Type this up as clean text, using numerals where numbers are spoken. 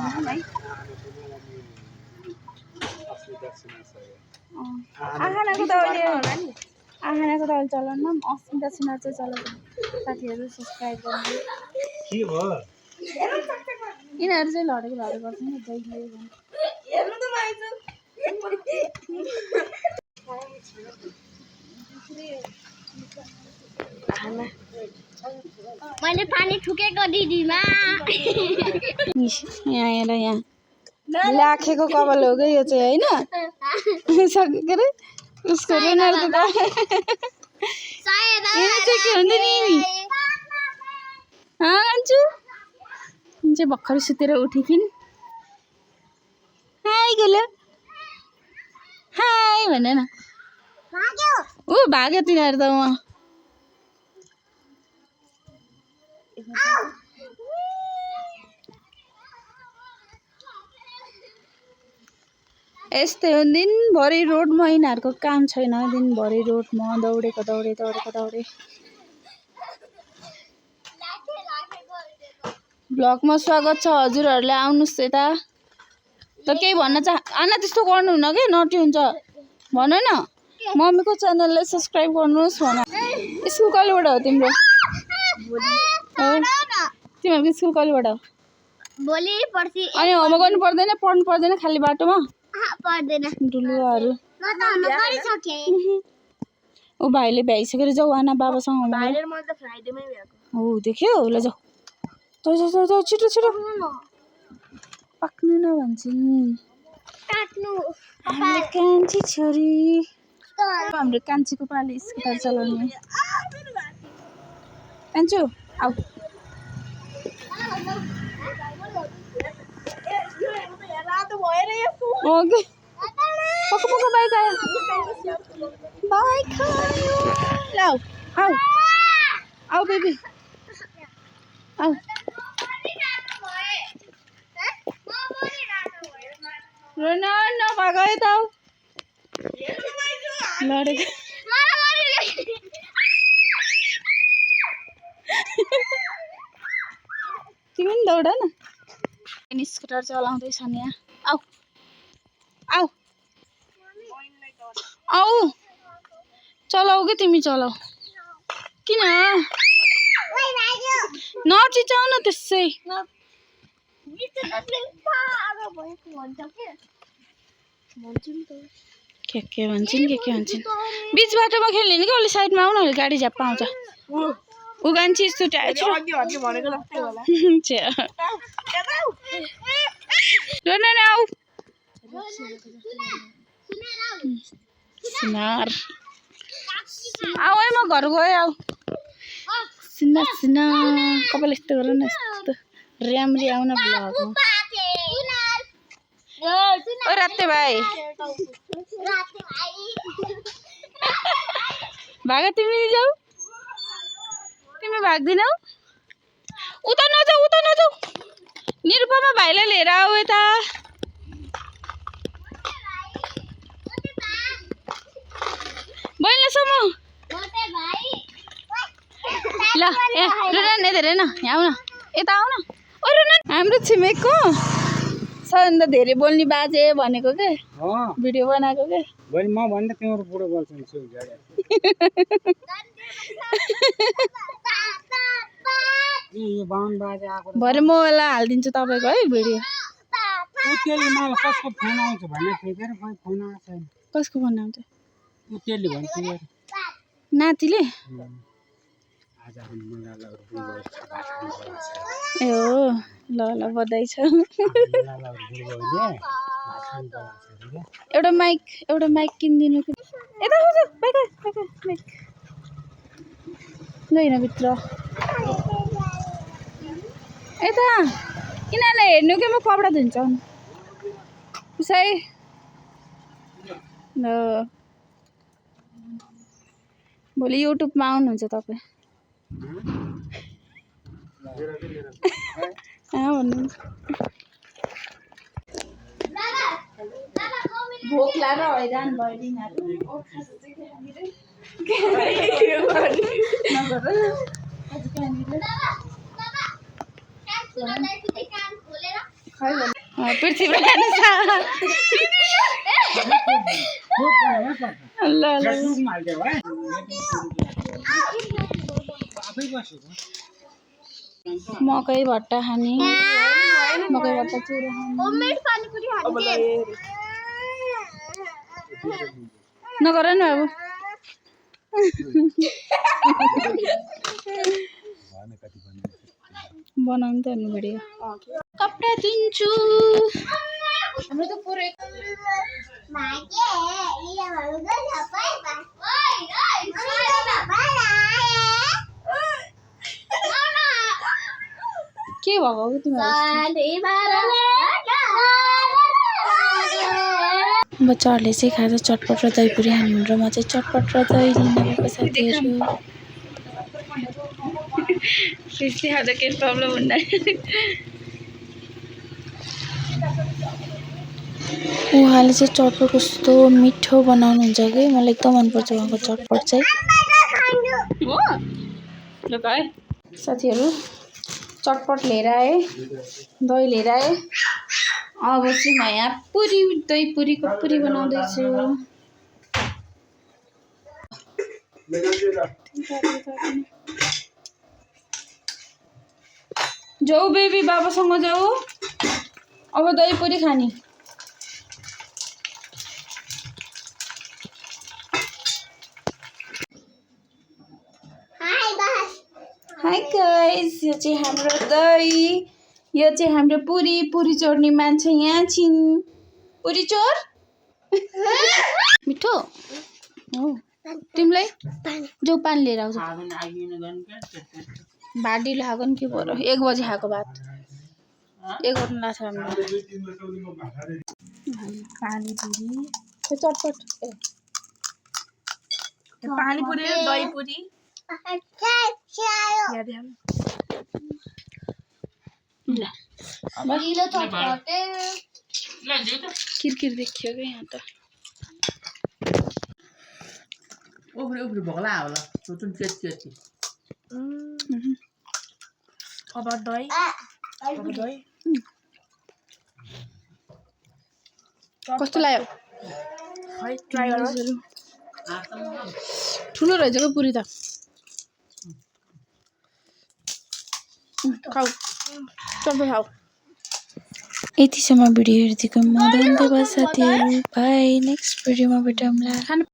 है आखानाको त अहिले चलाउन अस्मी दक्षिणा चाहिँ चलाउँछ साथीहरू सब्सक्राइब गर्नु के भयो यिनीहरू चाहिँ लडेको गर्छ नि हेर्नु त मैले पानी ठुकेको दिदीमा यहाँ हेर यहाँ लाखेको कपाल हो गयो यो चाहिँ होइन सकेको रे उसको रोनाल्डो चाहिँ के हुँदैन नि अन्चु चाहिँ भर्खरै सुतेर उठेकिन् हाई गोलो हाई भन्ने न ऊ भाग्यो तिनीहरू त उहाँ यस्तै हो दिनभरि रोडमा यिनीहरूको काम छैन दिनभरि रोडमा दौडेको दौडे ब्लगमा स्वागत छ हजुरहरूले आउनुहोस् यता त केही भन्न आना त्यस्तो गर्नु हुन्न के नटी हुन्छ भन न मम्मीको च्यानललाई सब्सक्राइब गर्नुहोस् भन स्कुल कहिलेबाट हो तिम्रो तिमीहरूको स्कुल कहिलेबाट हो भोलि पर्सि अनि होमवर्क गर्नु पर्दैन पढ्नु पर्दैन खाली बाटोमा पर्दैन डुलुवाहरू ऊ भाइले भ्याइसकेर जाऊ आना बाबासँग हो देख्यो ल जाऊ जाऊ छिटो छिटो पाक्नु नभन्छन् हाम्रो कान्छी छोरी हाम्रो कान्छीको पाले स्कुटर चलाउने कान्छु आऊ ओके पक्का बाइक आयो ल आऊ आऊ बेबी आऊ रोना नभाग यता आऊ लडेको तिमी पनि दौड न स्कुटर चलाउँदैछ नि यहाँ आऊ आऊ आऊ चलाऊ कि तिमी चलाऊ किन नचिचाउ न त्यसै के भन्छन् बिच बाटोमा खेल्ने नि कि उसले साइडमा आउनु अहिले गाडी झ्याप्पा आउँछ ऊ गान्छी यस्तो आऊ सिनार आऊ है म घर गएँ आऊ सिना कपाल यस्तो गर न यस्तो राम्री आउन ब्लगमा ओ राते भाइ भाग तिमी जाऊ तिमी भाग्दिनौ उता नजाऊ निरुपमा भाइलाई लिएर आऊ यता बैलेसम्म ल ए रुनन धेरै न यहाँ आऊ न यता आऊ न ओ रुनन हाम्रो छिमेकको सबभन्दा धेरै बोल्ने बाजे भनेको के भिडियो बनाएको के भोलि म भन्दा तिम्रो बुढो बोल्छन् भरे म यसलाई हालिदिन्छु तपाईँको है भिडियो कसको फोन आउँछ भने फोन आउँछ कसको फोन आउँछ त्यसले भन्छ नातिले ए हो ल बधाई छ एउटा माइक किनिदिनु कि यता माइक गइन भित्र यता यिनीहरूलाई हेर्नु कि म कपडा धुन्छु उसै ल भोलि युट्युबमा आउनुहुन्छ तपाईँ भन्नुहुन्छ भोक लागेर हैरान भयो यिनीहरू पृथ्वी खानु छ ल ल फेसबुकमा हालिदियो है आफै बसेको मकै भट्टा खाने मकै भट्टा चुरो खाने होममेड पानीपुरी खाने नगर न बाबु बनाउनु त हेर्नु भिडियो कपडा दिन्छु हाम्रो त पुरै के भएको हो तिमीहरू बच्चाहरूले चाहिँ खाजा चटपट र दही पुरी खानु र म चाहिँ चटपट र दही लिन गएको साथीहरू त्यसले खाँदा केही प्रब्लम हुँदैन उहाँले चाहिँ चटपट कस्तो मिठो बनाउनुहुन्छ कि मलाई एकदम मनपर्छ उहाँको चटपट चाहिँ हो ल है साथीहरू चटपट लिएर आए दही लिएर आए अब चाहिँ म यहाँ पुरी दही पुरीको पुरी बनाउँदैछु जाऊ बेबी बाबासँग जाऊ अब दही पुरी खाने हाई गाइस यो चाहिँ हाम्रो दही यो चाहिँ हाम्रो पुरी चोर्ने मान्छे यहाँ छिन् पुरी चोर मिठो हो तिमीलाई जो पानी लिएर आउँछ भात ढिलो खाएको नि के भयो 1 बजी खाएको भात 1 बज्नु लाग्छ हाम्रो पानीपुरी चटपट पानीपुरी र दही पुरी किरकिर देखियो क्या यहाँ त उब्री भोगला होला तुतुन चेची अब दही कस्तो लाग्यो खै ट्राई गर्नु ठुलो रहेछ क्या पुरी त खाऊ चटपट खाऊ यतिसम्म भिडियो हेरिदिएको म धन्यवाद साथीहरू बाई नेक्स्ट भिडियोमा भेटौँला